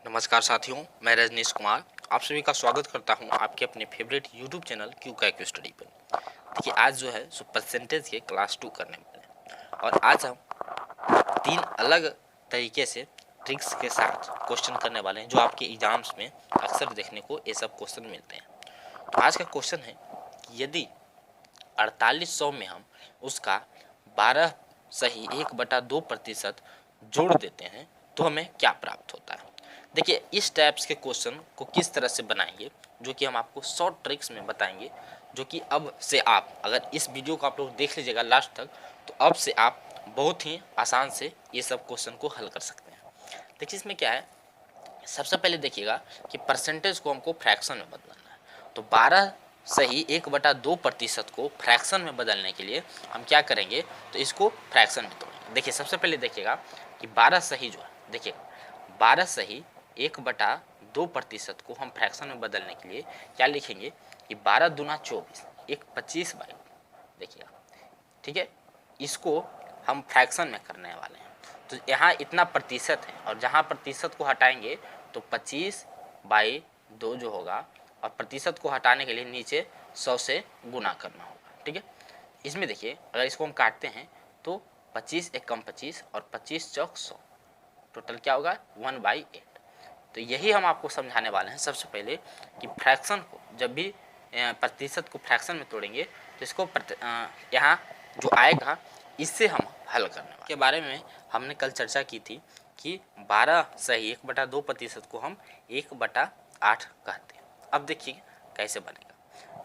नमस्कार साथियों, मैं रजनीश कुमार आप सभी का स्वागत करता हूं आपके अपने फेवरेट यूट्यूब चैनल क्यू का क्यू स्टडी पर। देखिए आज जो है सो परसेंटेज के क्लास 2 करने वाले हैं और आज हम तीन अलग तरीके से ट्रिक्स के साथ क्वेश्चन करने वाले हैं जो आपके एग्जाम्स में अक्सर देखने को ये सब क्वेश्चन मिलते हैं। तो आज का क्वेश्चन है कि यदि 4800 में हम उसका 12 सही 1/2% जोड़ देते हैं तो हमें क्या प्राप्त होता है। देखिए इस टाइप्स के क्वेश्चन को किस तरह से बनाएंगे जो कि हम आपको शॉर्ट ट्रिक्स में बताएंगे, जो कि अब से आप अगर इस वीडियो को आप लोग देख लीजिएगा लास्ट तक तो अब से आप बहुत ही आसान से ये सब क्वेश्चन को हल कर सकते हैं। देखिए इसमें क्या है, सबसे पहले देखिएगा कि परसेंटेज को हमको फ्रैक्शन में बदलना है। तो 12 सही 1/2% को फ्रैक्शन में बदलने के लिए हम क्या करेंगे, तो इसको फ्रैक्शन में तोड़ेंगे। देखिए सबसे पहले देखिएगा कि 12 सही जो है, देखिएगा 12 सही 1/2% को हम फ्रैक्शन में बदलने के लिए क्या लिखेंगे कि 12 दूना 24 एक 25/, देखिएगा ठीक है, इसको हम फ्रैक्शन में करने वाले हैं। तो यहाँ इतना प्रतिशत है और जहाँ प्रतिशत को हटाएंगे तो 25/2 जो होगा और प्रतिशत को हटाने के लिए नीचे 100 से गुना करना होगा। ठीक है, इसमें देखिए अगर इसको हम काटते हैं तो 25 एकम 25 और 25 चौक 100, टोटल क्या होगा 1/8। तो यही हम आपको समझाने वाले हैं सबसे पहले कि फ्रैक्शन को जब भी प्रतिशत को फ्रैक्शन में तोड़ेंगे तो इसको यहाँ जो आएगा इससे हम हल करने वाले के बारे में हमने कल चर्चा की थी कि 12 सही 1/2% को हम 1/8 कहते हैं। अब देखिए कैसे बनेगा,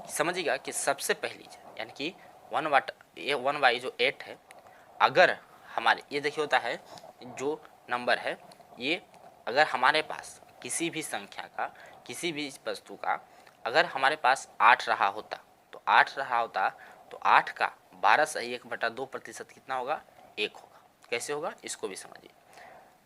समझिएगा कि सबसे पहली यानी कि 1/, जो 8 है, अगर हमारे ये देखिए होता है जो नंबर है ये, अगर हमारे पास किसी भी संख्या का किसी भी वस्तु का अगर हमारे पास 8 रहा होता तो 8 रहा होता तो 8 का 12 सही 1/2% कितना होगा, 1 होगा। कैसे होगा इसको भी समझिए।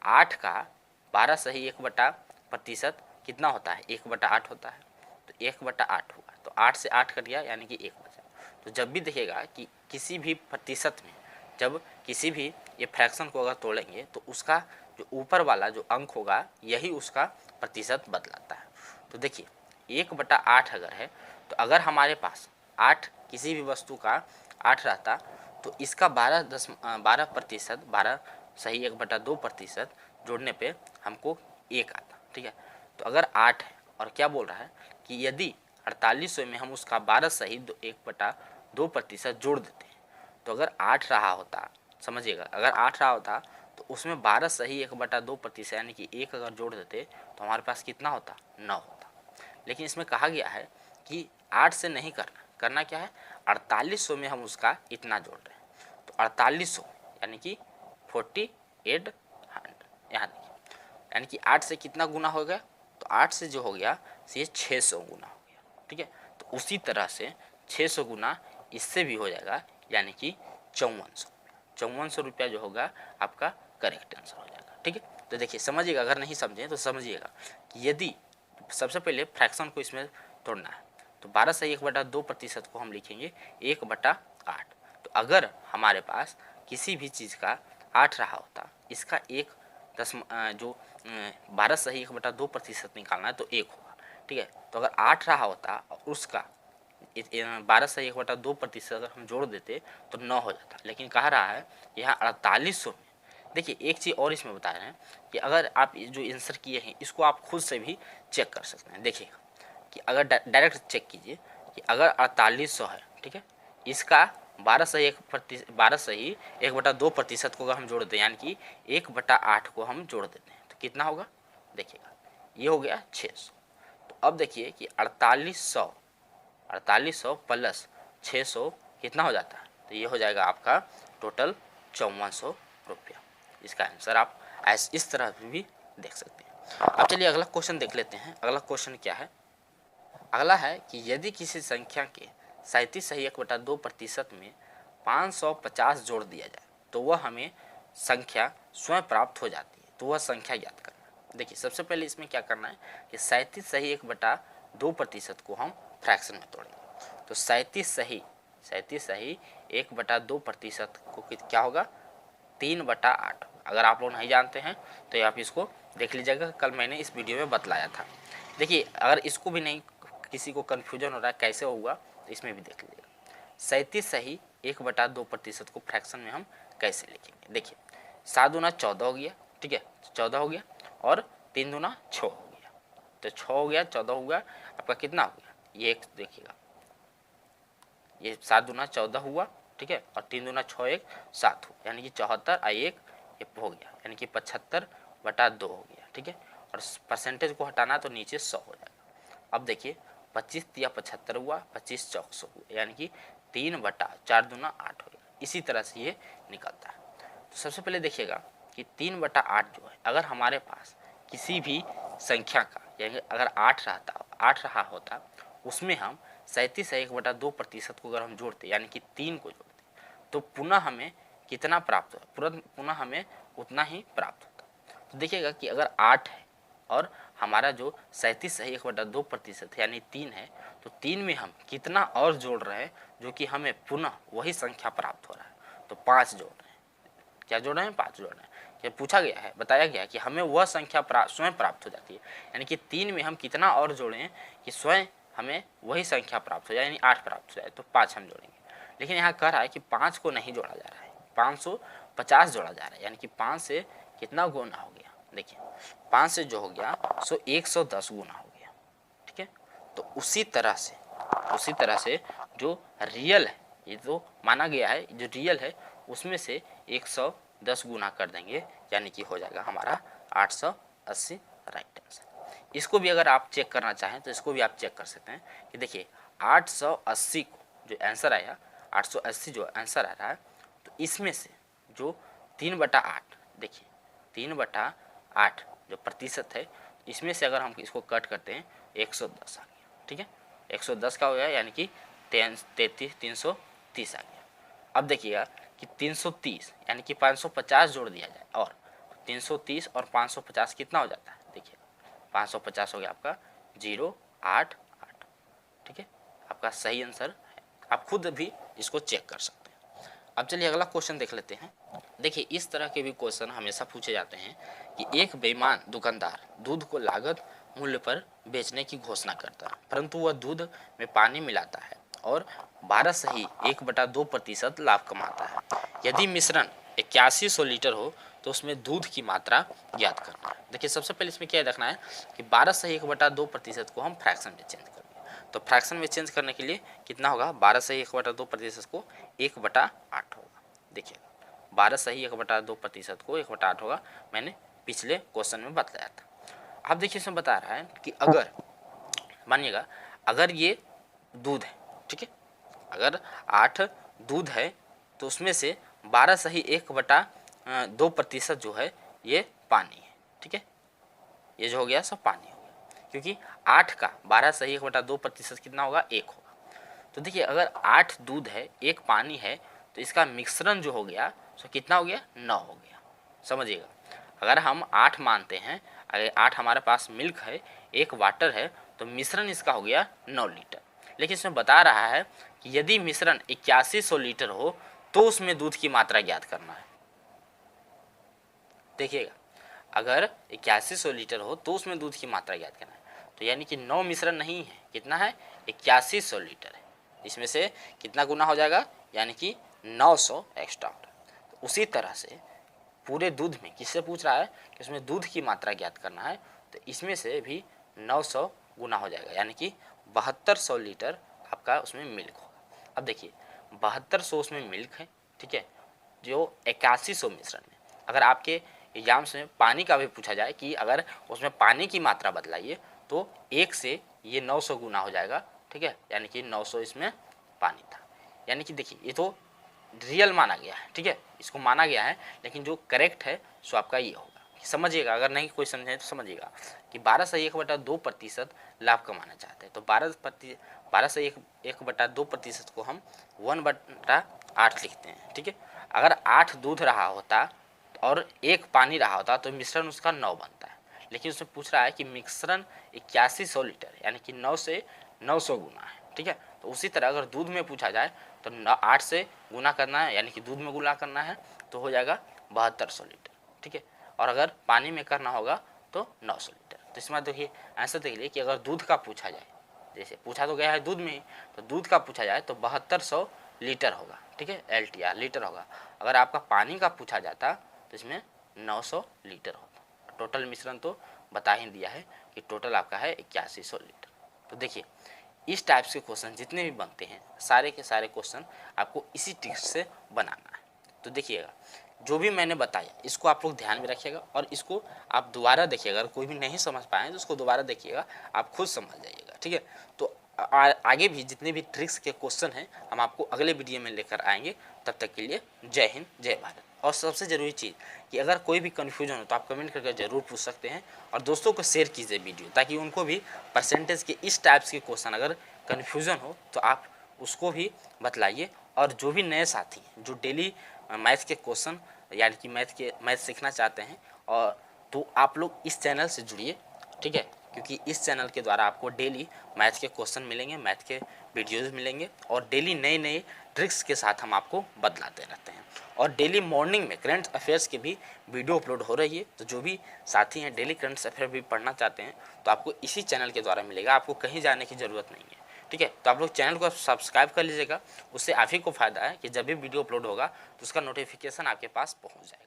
8 का 12 सही 1% कितना होता है, 1/8 होता है। तो 1/8 हुआ तो 8 से 8 कट गया यानी कि 1 बचा। तो जब भी देखिएगा कि किसी भी प्रतिशत में जब किसी भी ये फ्रैक्शन को अगर तोड़ेंगे तो उसका जो ऊपर वाला जो अंक होगा यही उसका प्रतिशत बदलाता है। तो देखिए 1/8 अगर है तो अगर हमारे पास 8 किसी भी वस्तु का 8 रहता तो इसका 12% 12 सही 1/2% जोड़ने पे हमको 1 आता। ठीक है, तो अगर 8 है और क्या बोल रहा है कि यदि 4800 में हम उसका 12 सही 1/2% जोड़ देते हैं तो अगर 8 रहा होता, समझिएगा अगर 8 रहा होता तो उसमें 12 सही 1/2% यानी कि 1 अगर जोड़ देते तो हमारे पास कितना होता, 9 होता। लेकिन इसमें कहा गया है कि 8 से नहीं करना क्या है, 4800 में हम उसका इतना जोड़ रहे हैं। तो 4800 यानी कि 4800 यहाँ देखिए, यानी कि 8 से कितना गुना हो गया, तो 8 से जो हो गया ये 600 गुना हो गया। ठीक है, तो उसी तरह से 600 गुना इससे भी हो जाएगा यानी कि 5400 रुपया जो होगा आपका करेक्ट आंसर हो जाएगा। ठीक है, तो देखिए समझिएगा, अगर नहीं समझे तो समझिएगा कि यदि सबसे पहले फ्रैक्शन को इसमें तोड़ना है तो 12 सही 1/2% को हम लिखेंगे 1/8। तो अगर हमारे पास किसी भी चीज़ का 8 रहा होता, इसका एक जो 12 सही 1/2% निकालना है तो 1 होगा। ठीक है, तो अगर 8 रहा होता और उसका 12 सही 1/2% अगर हम जोड़ देते तो 9 हो जाता। लेकिन कह रहा है यहाँ 4800 में, देखिए एक चीज़ और इसमें बता रहे हैं कि अगर आप जो आंसर किए हैं इसको आप खुद से भी चेक कर सकते हैं। देखिएगा कि अगर डायरेक्ट चेक कीजिए कि अगर 4800 है, ठीक है, इसका 12 सही 1/2% को अगर हम जोड़ दें यानी कि 1/8 को हम जोड़ देते हैं तो कितना होगा, देखिएगा ये हो गया 600। तो अब देखिए कि 4800 प्लस 600 कितना हो जाता है, तो ये हो जाएगा आपका टोटल 5400 रुपया। इसका आंसर आप इस तरह भी देख सकते हैं। अब चलिए अगला क्वेश्चन देख लेते हैं। अगला क्वेश्चन क्या है, अगला है कि यदि किसी संख्या के 37 सही 1/2% में 550 जोड़ दिया जाए तो वह हमें संख्या स्वयं प्राप्त हो जाती है, तो वह संख्या ज्ञात करना। देखिए सबसे पहले इसमें क्या करना है कि 37 सही 1/2% को हम फ्रैक्शन में तोड़ेंगे। तो 37 सही 1/2% को क्या होगा, 3/8। अगर आप लोग नहीं जानते हैं तो आप इसको देख लीजिएगा, कल मैंने इस वीडियो में बतलाया था। देखिए अगर इसको भी नहीं, किसी को कन्फ्यूजन हो रहा है कैसे होगा, तो इसमें भी देख लीजिएगा। 37 सही 1/2% को फ्रैक्शन में हम कैसे लिखेंगे। देखिए 7 दूना 14 हो गया, ठीक है, 14 हो गया, और 3 दूना 6 हो गया, तो 6 हो गया, 14 हो गया, आपका कितना हो गया, ये एक देखिएगा, ये 7 दूना 14 हुआ, ठीक है, और 3 दूना 6, 1 7 हुआ, यानी कि 74 और 1 ये हो गया, यानी कि 75/2 हो गया, ठीक है। और परसेंटेज को हटाना तो नीचे 100 हो जाएगा। अब देखिए 25 या 75 हुआ, 25 चौक 100 हुआ, यानी कि 3/4 दूना 8 हो गया। इसी तरह से ये निकलता है। तो सबसे पहले देखिएगा कि 3/8 जो है, अगर हमारे पास किसी भी संख्या का, यानी अगर 8 रहा होता, उसमें हम 37 या 1/2% को अगर हम जोड़ते, यानी कि 3 को जोड़ते, तो पुनः हमें कितना प्राप्त होगा, पुनः हमें उतना ही प्राप्त होता। तो देखिएगा कि अगर 8 है और हमारा जो 37 है 1/2% यानी 3 है, तो 3 में हम कितना और जोड़ रहे हैं जो कि हमें पुनः वही संख्या प्राप्त हो रहा है, तो 5 जोड़ रहे हैं। क्या जोड़ रहे हैं, 5 जोड़ रहे हैं। क्या पूछा गया है, बताया गया है कि हमें वह संख्या स्वयं प्राप्त हो जाती है, यानी कि 3 में हम कितना और जोड़ें कि स्वयं हमें वही संख्या प्राप्त हो जाए, यानी 8 प्राप्त हो जाए, तो 5 हम जोड़ेंगे। लेकिन यहाँ कह रहा है कि 5 को नहीं जोड़ा जा रहा है, 550 जोड़ा जा रहा है, यानी कि 5 से कितना गुना हो गया, देखिए 5 से जो हो गया सो 110 गुना हो गया, ठीक है। तो उसी तरह से जो रियल है, ये जो माना गया है, जो रियल है उसमें से 110 गुना कर देंगे, यानी कि हो जाएगा हमारा 880 राइट आंसर। इसको भी अगर आप चेक करना चाहें तो इसको भी आप चेक कर सकते हैं कि देखिए 880 को जो आंसर आया, 880 जो आंसर आ रहा है, तो इसमें से जो 3/8, देखिए 3/8 जो प्रतिशत है, इसमें से अगर हम इसको कट करते हैं 110 आ गया, ठीक है, 110 का हो गया, यानी कि 330 आ गया। अब देखिएगा कि 330 यानी कि 550 जोड़ दिया जाए, और 330 और 550 कितना हो जाता है, देखिए 550 हो गया आपका 088, ठीक है, आपका सही आंसर है। आप खुद भी इसको चेक कर सकते हैं। अब चलिए अगला क्वेश्चन देख लेते हैं। देखिए इस तरह के भी क्वेश्चन हमेशा पूछे जाते हैं कि एक बेईमान दुकानदार दूध को लागत मूल्य पर बेचने की घोषणा करता है, परंतु वह दूध में पानी मिलाता है और 12 सही 1/2% लाभ कमाता है। यदि मिश्रण 8100 लीटर हो तो उसमें दूध की मात्रा ज्ञात करना है। देखिए सबसे पहले इसमें क्या रखना है कि 12 सही 1/2% को हम फ्रैक्शन में चेंज करेंगे। तो फ्रैक्शन में चेंज करने के लिए कितना होगा, 12 सही 1/2% को 1/8 होगा। देखिए 12 सही 1/2% को 1/8 होगा, मैंने पिछले क्वेश्चन में बताया था। अब देखिए इसमें बता रहा है कि अगर मानिएगा अगर ये दूध है, ठीक है, अगर 8 दूध है तो उसमें से 12 सही 1/2% जो है ये पानी है, ठीक है, ये जो हो गया सब पानी हो गया, क्योंकि 8 का 12 सही 1/2% कितना होगा, 1 होगा। तो देखिए अगर 8 दूध है 1 पानी है, तो इसका मिश्रण जो हो गया सो कितना हो गया, 9 हो गया। समझिएगा, अगर हम 8 मानते हैं, अगर 8 हमारे पास मिल्क है, 1 वाटर है, तो मिश्रण इसका हो गया 9 लीटर। लेकिन इसमें बता रहा है कि यदि मिश्रण 8100 लीटर हो तो उसमें दूध की मात्रा ज्ञात करना है। देखिएगा अगर 8100 लीटर हो तो उसमें दूध की मात्रा ज्ञात करना है, तो यानी कि 9 मिश्रण नहीं है, कितना है, 8100 लीटर है, इसमें से कितना गुना हो जाएगा, यानी कि 900 एक्स्ट्रा। तो उसी तरह से पूरे दूध में किससे पूछ रहा है कि उसमें दूध की मात्रा ज्ञात करना है, तो इसमें से भी 900 गुना हो जाएगा, यानी कि 7200 लीटर आपका उसमें मिल्क होगा। अब देखिए 7200 उसमें मिल्क है, ठीक है, जो 8100 मिश्रण में, अगर आपके एग्जाम्स में पानी का भी पूछा जाए कि अगर उसमें पानी की मात्रा बदलाइए तो 1 से ये 900 गुना हो जाएगा, ठीक है, यानी कि 900 इसमें पानी था। यानी कि देखिए ये तो रियल माना गया है, ठीक है, इसको माना गया है, लेकिन जो करेक्ट है सो आपका ये होगा। समझिएगा, अगर नहीं कोई समझे तो समझिएगा कि 12 से 1/2% लाभ कमाना चाहते हैं, तो 12 से 1/2% को हम 1/8 लिखते हैं, ठीक है। अगर 8 दूध रहा होता और 1 पानी रहा होता तो मिश्रण उसका 9 बनता है, लेकिन उसमें पूछ रहा है कि मिश्रण 8100 लीटर यानी कि 9 से 900 गुना है, ठीक है। तो उसी तरह अगर दूध में पूछा जाए तो 8 से गुना करना है, यानी कि दूध में गुना करना है, तो हो जाएगा 7200 लीटर, ठीक है। और अगर पानी में करना होगा तो 900 लीटर। तो इसमें देखिए आंसर देख लीजिए कि अगर दूध का पूछा जाए, जैसे पूछा तो गया है दूध में ही, तो दूध का पूछा जाए तो 7200 लीटर होगा, ठीक है, LTR लीटर होगा। अगर आपका पानी का पूछा जाता तो इसमें 900 लीटर होता। टोटल मिश्रण तो बता ही दिया है कि टोटल आपका है 8100 लीटर। तो देखिए इस टाइप के क्वेश्चन जितने भी बनते हैं सारे के सारे क्वेश्चन आपको इसी ट्रिक से बनाना है। तो देखिएगा जो भी मैंने बताया इसको आप लोग ध्यान में रखिएगा और इसको आप दोबारा देखिएगा। अगर कोई भी नहीं समझ पाए तो उसको दोबारा देखिएगा, आप खुद समझ जाइएगा, ठीक है। तो आगे भी जितने भी ट्रिक्स के क्वेश्चन हैं हम आपको अगले वीडियो में लेकर आएंगे। तब तक के लिए जय हिंद जय भारत। और सबसे ज़रूरी चीज़ कि अगर कोई भी कन्फ्यूजन हो तो आप कमेंट करके ज़रूर पूछ सकते हैं और दोस्तों को शेयर कीजिए वीडियो, ताकि उनको भी परसेंटेज के इस टाइप्स के क्वेश्चन अगर कन्फ्यूज़न हो तो आप उसको भी बतलाइए। और जो भी नए साथी हैं जो डेली मैथ के क्वेश्चन यानी कि मैथ सीखना चाहते हैं और तो आप लोग इस चैनल से जुड़िए, ठीक है, क्योंकि इस चैनल के द्वारा आपको डेली मैथ के क्वेश्चन मिलेंगे, मैथ के वीडियोज़ मिलेंगे और डेली नए नए ट्रिक्स के साथ हम आपको बतलाते रहते हैं। और डेली मॉर्निंग में करंट अफेयर्स की भी वीडियो अपलोड हो रही है। तो जो भी साथी हैं डेली करंट अफेयर भी पढ़ना चाहते हैं तो आपको इसी चैनल के द्वारा मिलेगा, आपको कहीं जाने की ज़रूरत नहीं है, ठीक है। तो आप लोग चैनल को सब्सक्राइब कर लीजिएगा, उससे आप ही को फ़ायदा है कि जब भी वीडियो अपलोड होगा तो उसका नोटिफिकेशन आपके पास पहुँच जाएगा।